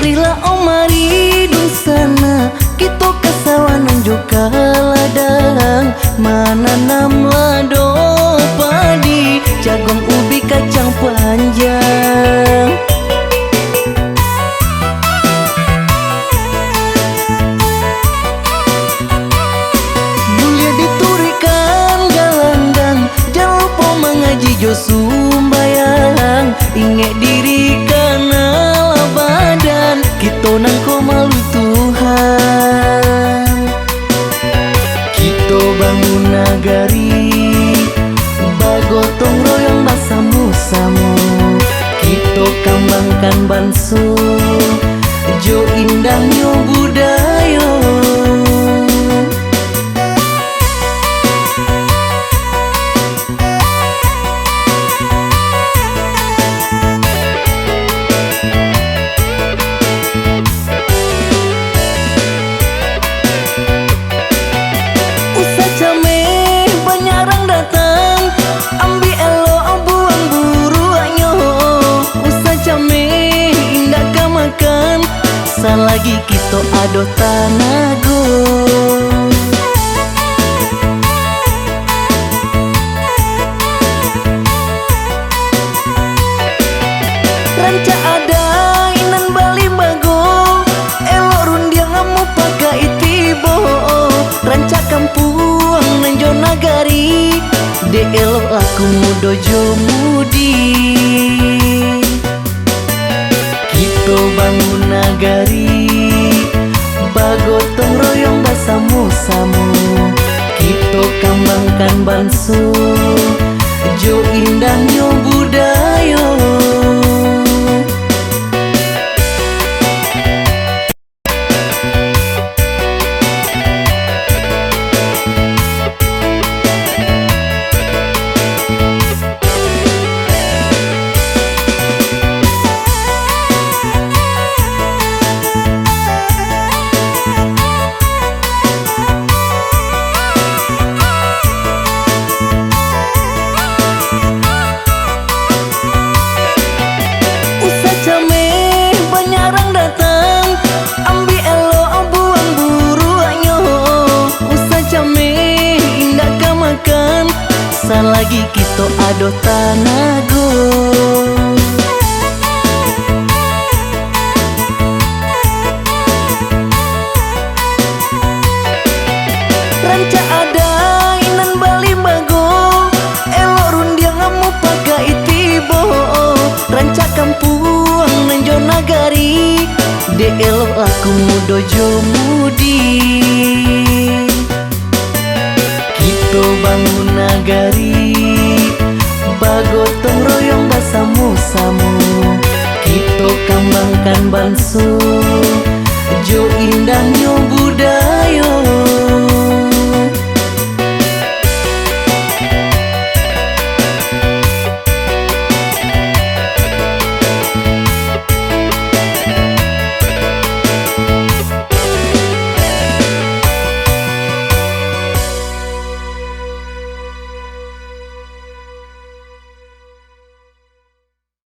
Marilah mari dung sana, kita ke sawanan juga ladang, menanam lado padi, jagung ubi kacang panjang. Mulia diturikan galandang, jangan lupa mengaji jo sumbayang, ingat diri kenal badan, kita nang ko malu Tuhan. Kita bangun nagari, bagotong royong basamu-samu, kita kembangkan banso, jo indahnya budaya. Lagi kita ado tanago, ranca ada inan bali bago, elok rundiang amu pakai tibo, ranca kampung nanjo nagari, de elok aku mudo jo mudi. Kita bangun nagari, bagotong royong basamu-samu, kita kembangkan banso, jo indahnya budaya. Lagi kita ado tanago, ranca ada inan bali bago, elok rundiang amu pakai tibo, ranca kampung nanjo nagari, de elok aku mudo jo mudi. Kita bangun nagari, bagotong royong basamu-samu, kita kembangkan banso,